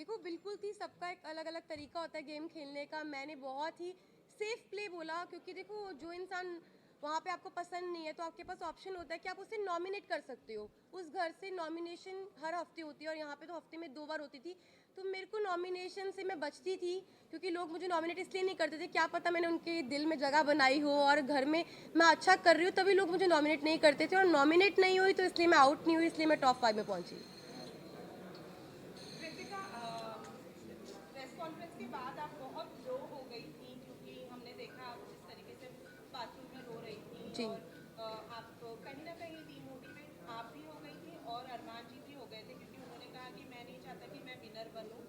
देखो बिल्कुल थी, सबका एक अलग अलग तरीका होता है गेम खेलने का। मैंने बहुत ही सेफ प्ले बोला, क्योंकि देखो जो इंसान वहाँ पे आपको पसंद नहीं है तो आपके पास ऑप्शन होता है कि आप उसे नॉमिनेट कर सकते हो। उस घर से नॉमिनेशन हर हफ्ते होती है और यहाँ पे तो हफ्ते में 2 बार होती थी। तो मेरे को नॉमिनेशन से मैं बचती थी, क्योंकि लोग मुझे नॉमिनेट इसलिए नहीं करते थे, क्या पता मैंने उनके दिल में जगह बनाई हो और घर में मैं अच्छा कर रही हूँ तभी लोग मुझे नॉमिनेट नहीं करते थे। और नॉमिनेट नहीं हुई तो इसलिए मैं आउट नहीं हुई, इसलिए मैं टॉप 5 में पहुँची। कृतिका, प्रेस कॉन्फ्रेंस के बाद आप बहुत लो हो गई थी, क्योंकि हमने देखा आप जिस तरीके से बाथरूम में रो रही थी, जी। और आप कहीं ना कहीं डीमोटिवेट आप भी हो गई थी और अरमान जी भी हो गए थे, क्योंकि उन्होंने कहा कि मैं नहीं चाहता कि मैं विनर बनूं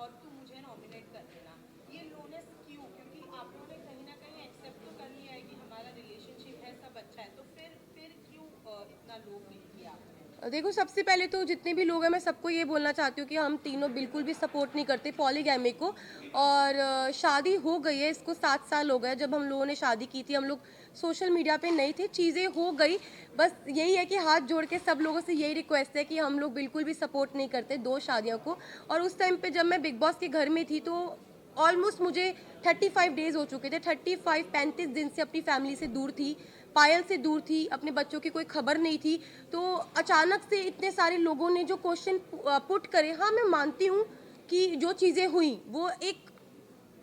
और तू मुझे नॉमिनेट कर देना। ये लोनेस क्यों? क्योंकि आप लोगों ने कहीं ना कहीं एक्सेप्ट तो कर लिया है कि हमारा रिलेशनशिप है, सब अच्छा है, तो फिर क्यों इतना लो फील किया आपने? देखो सबसे पहले तो जितने भी लोग हैं मैं सबको ये बोलना चाहती हूँ कि हम तीनों बिल्कुल भी सपोर्ट नहीं करते पॉलीगैमी को। और शादी हो गई है, इसको 7 साल हो गए। जब हम लोगों ने शादी की थी हम लोग सोशल मीडिया पे नहीं थे, चीज़ें हो गई। बस यही है कि हाथ जोड़ के सब लोगों से यही रिक्वेस्ट है कि हम लोग बिल्कुल भी सपोर्ट नहीं करते 2 शादियों को। और उस टाइम पे जब मैं बिग बॉस के घर में थी तो ऑलमोस्ट मुझे 35 डेज हो चुके थे। 35 दिन से अपनी फैमिली से दूर थी, पायल से दूर थी, अपने बच्चों की कोई खबर नहीं थी। तो अचानक से इतने सारे लोगों ने जो क्वेश्चन पुट करे, हाँ मैं मानती हूँ कि जो चीज़ें हुई वो एक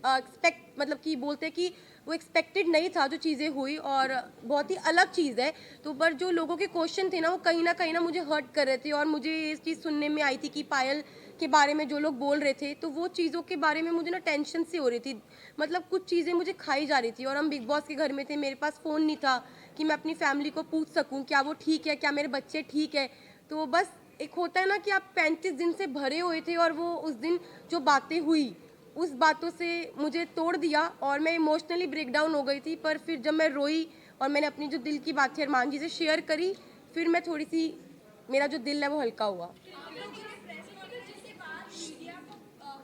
एक्सपेक्ट मतलब कि बोलते हैं कि वो एक्सपेक्टेड नहीं था जो चीज़ें हुई, और बहुत ही अलग चीज़ है। तो पर जो लोगों के क्वेश्चन थे ना वो कहीं ना मुझे हर्ट कर रहे थे, और मुझे ये चीज़ सुनने में आई थी कि पायल के बारे में जो लोग बोल रहे थे तो वो चीज़ों के बारे में मुझे ना टेंशन सी हो रही थी। मतलब कुछ चीज़ें मुझे खाई जा रही थी, और हम बिग बॉस के घर में थे, मेरे पास फ़ोन नहीं था कि मैं अपनी फैमिली को पूछ सकूं क्या वो ठीक है, क्या मेरे बच्चे ठीक है। तो बस एक होता है ना कि आप 35 दिन से भरे हुए थे, और वो उस दिन जो बातें हुई उस बातों से मुझे तोड़ दिया और मैं इमोशनली ब्रेक डाउन हो गई थी। पर फिर जब मैं रोई और मैंने अपनी जो दिल की बात थी अरमान जी से शेयर करी, फिर मैं थोड़ी सी, मेरा जो दिल है वो हल्का हुआ। आप लोगों ने प्रेस कॉन्फ्रेंस के बाद मीडिया को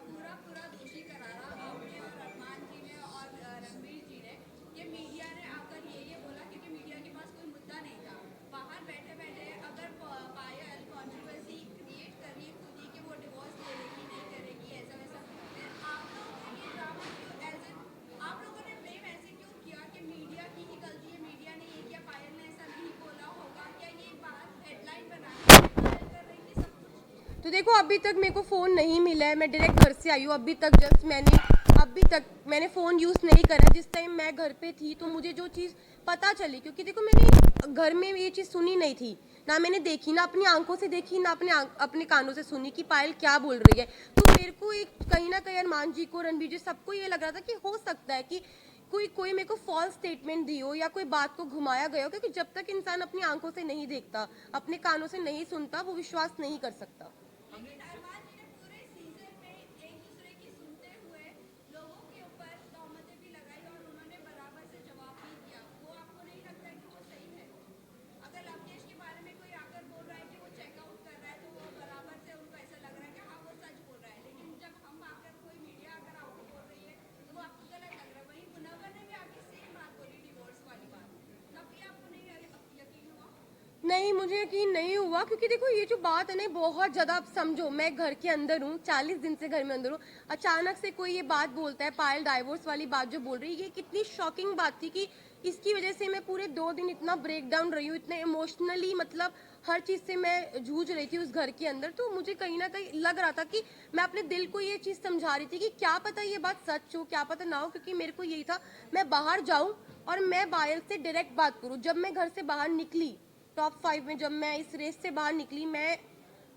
पूरा पूरा दोषी करारा, आपने और अरमान जी ने और रणवीर जी ने। ये मीडिया ने आकर ये बोला क्योंकि मीडिया के पास कोई मुद्दा नहीं था। बाहर बैठे बैठे अगर पायल कंट्रोवर्सी क्रिएट कर रही है खुद ही कि वो डिवोर्स ले लेगी नहीं करेगी ऐसा वैसा, फिर आप लोगों ने ये ड्रामा क्यों एज आप लोगों ने ब्लेम ऐसे क्यों किया कि मीडिया की ही गलती है, मीडिया ने ये किया, पायल ने ऐसा नहीं बोला होगा? क्या ये बात हेडलाइन बनाने के लिए पायल कर रही थी सब कुछ? तो देखो अभी तक मेरे को फ़ोन नहीं मिला है, मैं डायरेक्ट घर से आई हूँ। अभी तक मैंने फ़ोन यूज़ नहीं करा। जिस टाइम मैं घर पे थी तो मुझे जो चीज़ पता चली, क्योंकि देखो मैंने घर में ये चीज़ सुनी नहीं थी, ना मैंने देखी, ना अपनी आंखों से देखी, ना अपने कानों से सुनी कि पायल क्या बोल रही है। तो मेरे को एक कहीं ना कहीं अरमान जी को, रणबीर जी, सबको ये लग रहा था कि हो सकता है कि कोई कोई मेरे को फॉल्स स्टेटमेंट दी हो या कोई बात को घुमाया गया हो, क्योंकि जब तक इंसान अपनी आंखों से नहीं देखता, अपने कानों से नहीं सुनता, वो विश्वास नहीं कर सकता। लेकिन अरमान जी ने पूरे सीजन में एक दूसरे की सुनते हुए लोगों के ऊपर तहमतें भी लगाई और उन्होंने बराबर से जवाब भी दिया। वो आपको नहीं लगता है कि वो सही है? अगर लवकेश के बारे में कोई आकर बोल रहा है कि वो चेकआउट कर रहा है तो वो बराबर से उनको ऐसा लग रहा है कि हाँ वो सच बोल रहा है, लेकिन जब हम आकर कोई मीडिया आकर आउट बोल रही है तो वो आपको गलत लग रहा है। वहीं मुनव्वर ने भी आके सेम बात बोली डिवोर्स वाली बात, तब भी आपको नहीं यकीन हुआ? नहीं, मुझे यकीन नहीं हुआ, क्योंकि देखो ये जो बात है ना बहुत ज़्यादा, आप समझो मैं घर के अंदर हूँ, 40 दिन से घर में अंदर हूँ, अचानक से कोई ये बात बोलता है, पायल डाइवोर्स वाली बात जो बोल रही है, ये कितनी शॉकिंग बात थी कि इसकी वजह से मैं पूरे 2 दिन इतना ब्रेक डाउन रही हूँ, इतने इमोशनली, मतलब हर चीज़ से मैं जूझ रही थी उस घर के अंदर। तो मुझे कहीं ना कहीं लग रहा था कि मैं अपने दिल को ये चीज़ समझा रही थी कि क्या पता ये बात सच हो, क्या पता ना हो, क्योंकि मेरे को यही था मैं बाहर जाऊँ और मैं पायल से डायरेक्ट बात करूँ। जब मैं घर से बाहर निकली टॉप 5 में, जब मैं इस रेस से बाहर निकली, मैं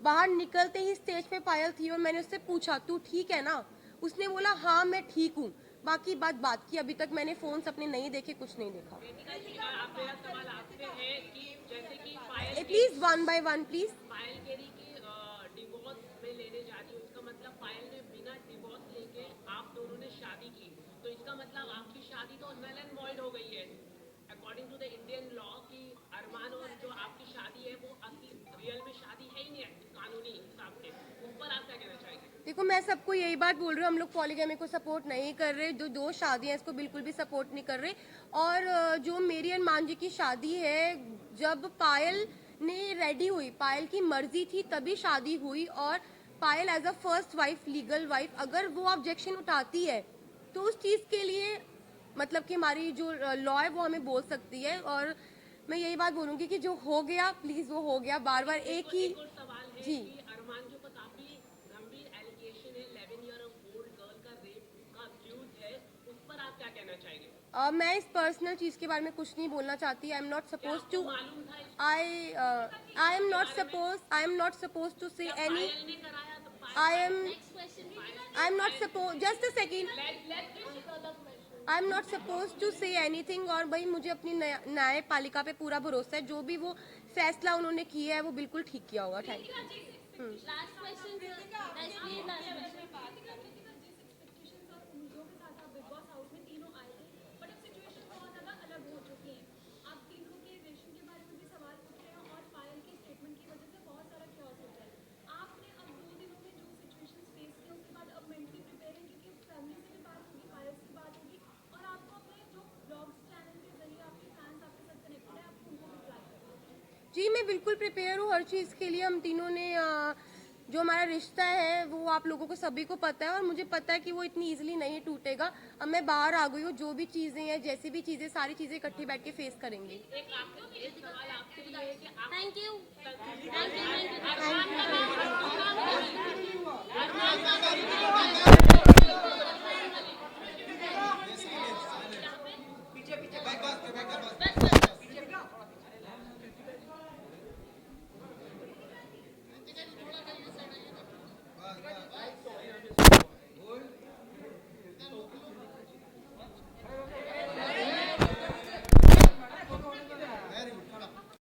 बाहर निकलते ही स्टेज पे पायल थी और मैंने उससे पूछा तू ठीक है ना? उसने बोला हाँ मैं ठीक हूँ। बाकी बात की, अभी तक मैंने फोन अपने नहीं देखे, कुछ नहीं देखा। वेदिका जी, आप मेरा सवाल आपसे है कि जैसे कि Payal please one by one please. Payal कह रही कि डिवोर्स में लेने जा रही है, उसका मतलब पायल ने बिना डिवोर्स लेके आप दोनों ने शादी की, तो इसका मतलब आपकी शादी तो नल एंड वॉइड हो गई है according to the Indian law, कि अरमान और जो आपकी शादी है वो असली रियल में शादी है ही नहीं है कानूनी हिसाब से। ऊपर आप क्या कहना चाहेंगे? देखो मैं सबको यही बात बोल रही हूँ, हम लोग पॉलीगैमी को सपोर्ट नहीं कर रहे, जो 2 शादियां इसको बिल्कुल भी सपोर्ट नहीं कर रहे। और जो मेरी अरमान जी की शादी है, जब पायल ने रेडी हुई, पायल की मर्जी थी तभी शादी हुई, और Payal as a first wife, legal wife, अगर वो ऑब्जेक्शन उठाती है तो उस चीज़ के लिए मतलब कि हमारी जो लॉ है वो हमें बोल सकती है। और मैं यही बात बोलूँगी कि जो हो गया प्लीज़ वो हो गया, बार बार एक ही। एक और सवाल है जी। कि अरमान जो का काफी गंभीर एलिगेशन है 11 ईयर ओल्ड गर्ल का रेप का अक्यूज है, उस पर आप क्या कहना चाहेंगे? मैं इस पर्सनल चीज़ के बारे में कुछ नहीं बोलना चाहती। I am not suppose to, मालूम था इस I am not suppose to say any, Payal ने कराया तो I am not supposed, just a second, I am not supposed to say anything। और भाई मुझे अपनी न्यायपालिका पे पूरा भरोसा है, जो भी वो फैसला उन्होंने किया है वो बिल्कुल ठीक किया होगा। Thank you. लास्ट क्वेश्चन जी मैं बिल्कुल प्रिपेयर हूँ हर चीज़ के लिए। हम तीनों ने जो हमारा रिश्ता है वो आप लोगों को सभी को पता है, और मुझे पता है कि वो इतनी इजीली नहीं टूटेगा। अब मैं बाहर आ गई हूँ, जो भी चीज़ें हैं, जैसी भी चीज़ें, सारी चीज़ें इकट्ठी बैठ के फेस करेंगे। एक सवाल आपके लिए है कि आप थैंक यू। अरमान का नाम